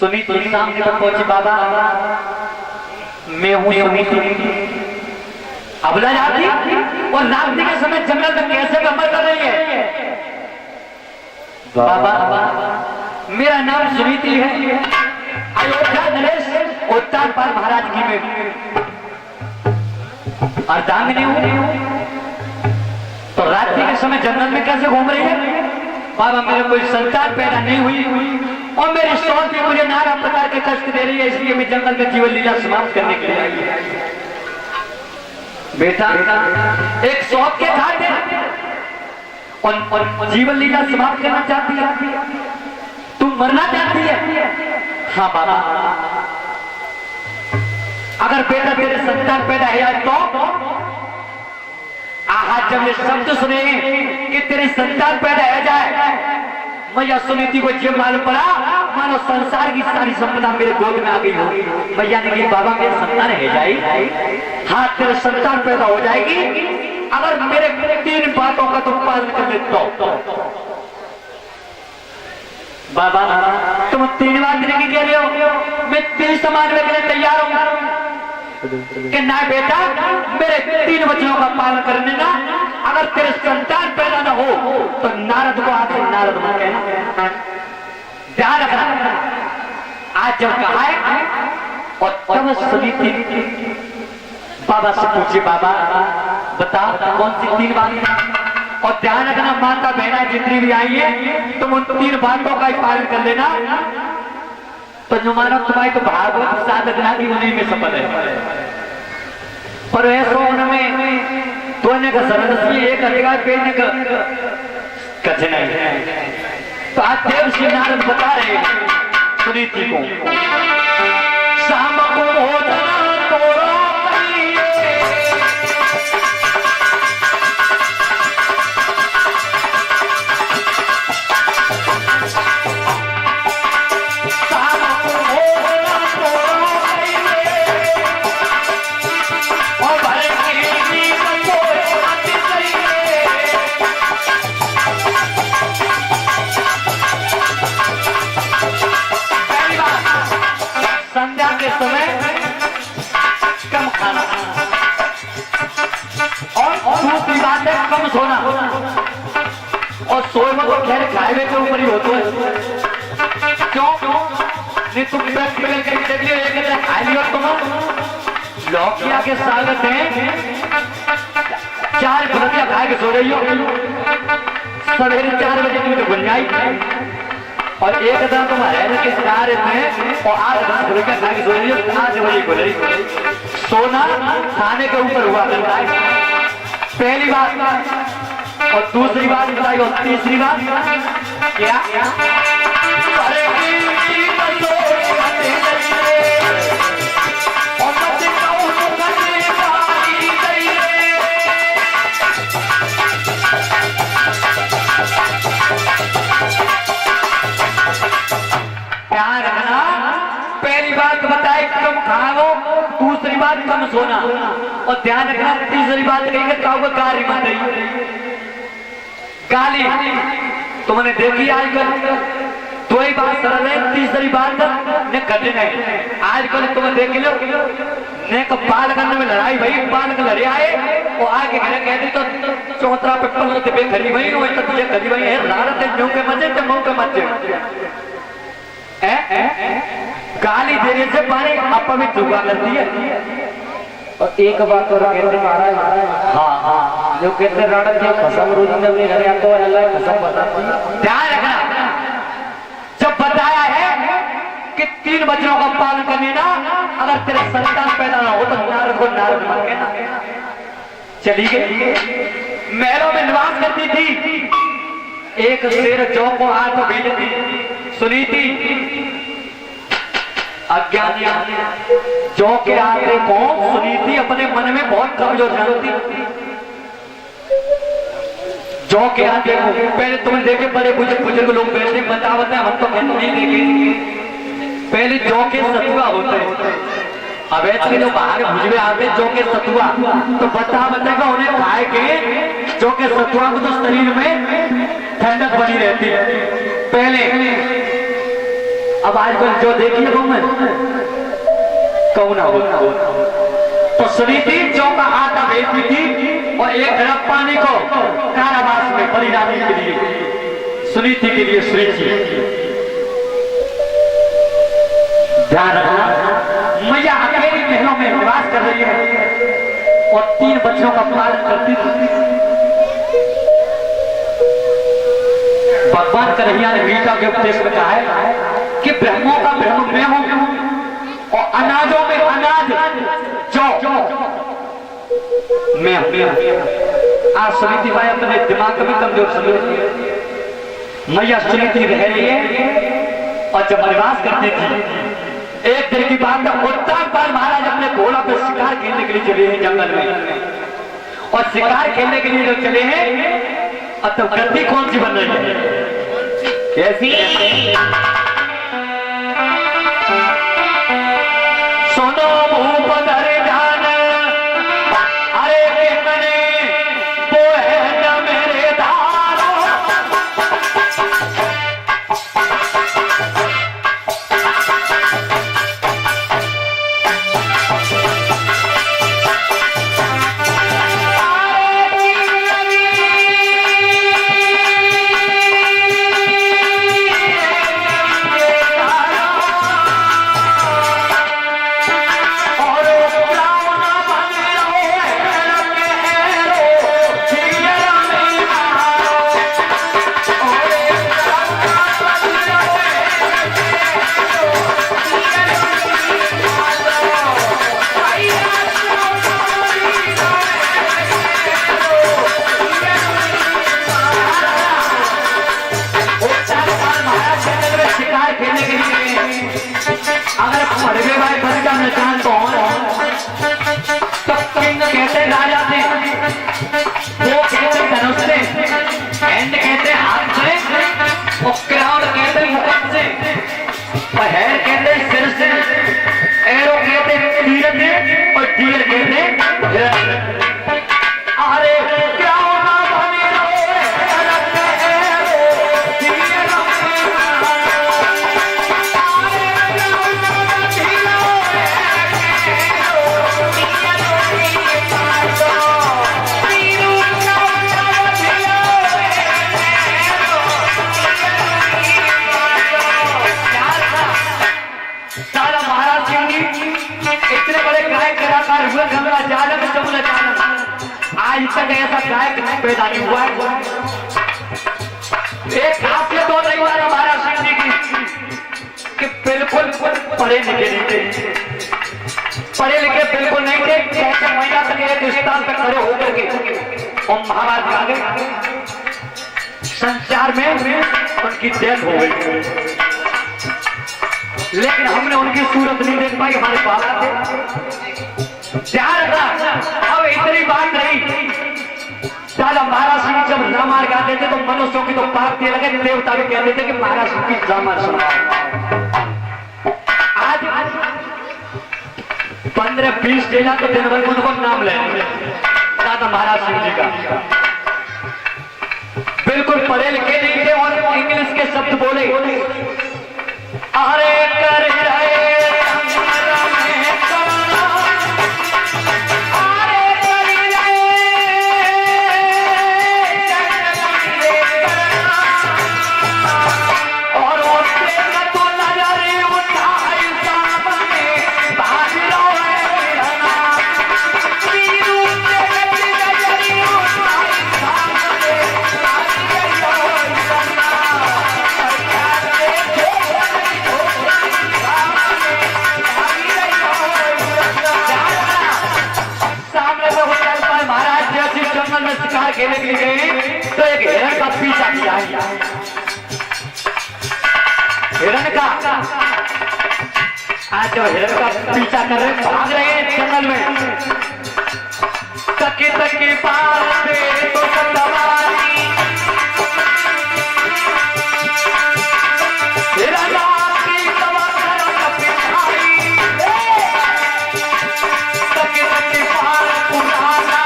सुनीति सामने पर पहुंची। बाबा मैं हूँ सुनीति। अबला जाती और रात्रि के समय जंगल में कैसे कमर कर रही है? बाबा मेरा नाम सुनीति है, अयोध्या नरेश उत्तानपाल महाराज की बेटी अर्धांगिनी हूँ। तो रात्रि के समय जंगल में कैसे घूम रही है? बाबा मेरे कोई संतान पैदा नहीं हुई और मेरी सौत भी मुझे नाना प्रकार के कष्ट दे रही है, इसलिए मैं जंगल में जीवन लीला समाप्त करने के लिए आई है। बेटा एक सौत के खाते और जीवन लीला समाप्त करना चाहती है, तुम मरना चाहती है? हाँ बाबा, अगर बेटा तेरे संतान पैदा है तो आज जब ये शब्द सुने कि तेरी संतान पैदा हो जाए, मैया सुनीति को जब मालूम पड़ा मानो संसार की सारी संपदा मेरे गोद में आ गई हो। मैया ने कहा बाबा मेरी संतान है जाएगी, हाँ तेरे संतान पैदा हो जाएगी अगर मेरे 3 बातों का तुम पालन कर ले तो। बाबा तुम 3 बात देने की कह रहे हो, मैं 3 समान में के लिए तैयार हूँ कि ना बेटा मेरे 3 वचनों का पालन करने ना, अगर तेरे संतान पैदा ना हो तो नारद को आके नारद मत कहना, ध्यान रखना। आज जब कहा है और तब सुनीति बाबा से पूछे बाबा बता कौन सी 3 बातें? और ध्यान रखना माता बहना जितनी भी आई है तुम उन 3 बातों का ही पालन कर लेना, तो जो मानो तुम्हारी तो भागवत साधना की उन्हीं में सफल है। पर ऐसा उनमें दोने का सरल एक अधिकार पेड़ने का कठिनाई है। तो आज देव श्री नारद बता रहे सुनीति को शाम को भोजन तोड़ो समय कम खाना और दूसरी बात है कम सोना। और सोए में तो खैर खाए के ऊपर ही होते हैं, क्यों नहीं तुम प्रैक्टिकल करके देख लियो खाई लियो तुम लौकिया के स्वागत है 4 फलकियां खा के सो रही हो, सवेरे 4 बजे तुम तो बन जाए और एक दिन तुम्हारे के सितारे में और 8-10 फलकियां खा के सो रही हो, 8 बजे को रही। सोना खाने के ऊपर हुआ करता है, पहली बात। और दूसरी बात बताई और तीसरी बात क्या? ध्यान रखना, पहली बात बताए कम खाओ, दूसरी बात कम सोना और ध्यान रखना तीसरी बात कहेंगे तो गाली मत रही। गाली तुमने देखी आजकल दो ही बात सरल है, तीसरी बात ने कठिन है। आजकल तुम देख लो ने बाल करने में लड़ाई भाई, बाल का लड़े आए और आगे कहते तो चौतरा पे पलट पे खड़ी भाई वही तो तुझे खड़ी भाई है लारत है, के मजे तो मुंह के मजे गाली देने से पानी अपवित्र हुआ करती है। और एक बात और कहते महाराज, हाँ जो कहते रण जो कसम रोज में अपने घर आता है अल्लाह कसम बताती है। ध्यान रखना, जब बताया है कि 3 वचनों का पालन करने ना, अगर तेरे संतान पैदा ना हो तो नारद को नारद मत कहना। चली गई, महलों में निवास करती थी, एक शेर जौ को हाथ में भेजती सुनीति अज्ञानी जौ के आते को सुनीति अपने मन में बहुत कमजोर जानती। जौ के आते को पहले तुम देखे बड़े बुजुर्ग लोग बैठे बतावते हम तो नहीं देखे, पहले जौ के सतुआ होते हैं। अब ऐसे जो बाहर भुजवे आते जौ के सतुआ तो बताएगा उन्हें खाए के जौ के सतुआ को तो शरीर में ठंडक बनी रहती है। पहले अब आजकल जो देखिए वो मैं कौन हो तो सुनीति जो का आटा भेजती थी और एक ड्रप पानी को कारावास में बलिदानी के लिए सुनीति के लिए सुनीति ध्यान रखना मैया अकेली महलों में निवास कर रही है और 3 बच्चों का पालन करती थी। भगवान कन्हैया ने गीता के उपदेश में कहा है कि ब्रह्मों का ब्रह्म मैं हूं और अनाजों में अनाज जो मैं आज सुनीति भाई अपने दिमाग में कमजोर समझ मैया सुनीति रह रही है और जब निवास करती थी एक दिन की बात है उत्तराखंड महाराज अपने घोड़ा पे शिकार खेलने के लिए चले हैं जंगल में और शिकार खेलने के लिए जो चले हैं अब तो गद्दी कौन सी बन रही है कैसी सुनो भूप धर जान अरे कितने वो है न मेरे धारो अगर पढ़वे भाई बन का निशान तो किंग कहते राजा थे वो कहते धनुष से हैंड कहते हाथ से और क्राउड कहते मुकुट से और हेयर कहते सिर से एरो कहते तीर से और तीर कहते हिरण अरे क्राउड ना बने इतने बड़े गायक कलाकार हुए गंगा जालम चमुला जालम आज तक ऐसा गायक नहीं पैदा नहीं हुआ है। एक खासियत हो रही है हमारा सिंह जी की कि बिल्कुल पढ़े लिखे नहीं थे पढ़े लिखे बिल्कुल नहीं थे 6 महीना तक एक स्थान पर खड़े होकर के और महाभारत आगे संसार में उनकी डेथ हो गई लेकिन हमने उनकी सूरत नहीं देख पाई हमारे बाबा थे ध्यान रखना। अब इतनी बात रही दादा महाराज सिंह जब रामायण गाते थे तो मनुष्यों की तो बात दिए लगे देवता भी कहते थे कि महाराज सिंह की रामायण सुना आज 15-20 देना तो दिन भर उनको नाम ले दादा महाराज सिंह जी का बिल्कुल पढ़े लिखे नहीं थे और इंग्लिश के शब्द बोले अरे कर रहे शिकार खेलने के लिए गए तो एक हिरण का पीछा किया हिरण का आज जो हिरण का पीछा कर रहे भाग रहे हैं जंगल में तकी तकी पार से तो सवारी हिरण आपकी सवा तकी तकी पार पुराना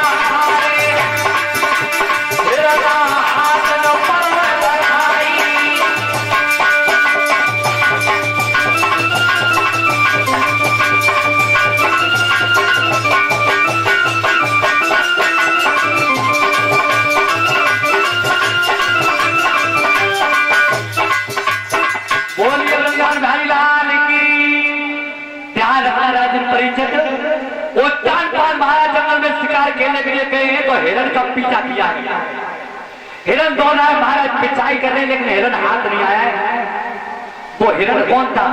गए हैं तो हिरण का पीछा किया है। हिरण दौड़ रहा है, महाराज पिचाई कर रहे हैं, लेकिन हिरण हाथ नहीं आया है। वो हिरण कौन था?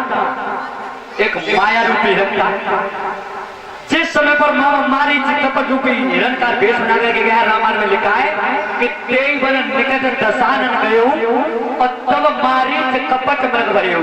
एक माया रूपी हिरण था। जिस समय पर मारी चित्रपट रूपी हिरण का वेश बना करके गया, रामायण में लिखा है कि तेई बन निकट दशानन गयो और तब मारी कपट मृग भयो।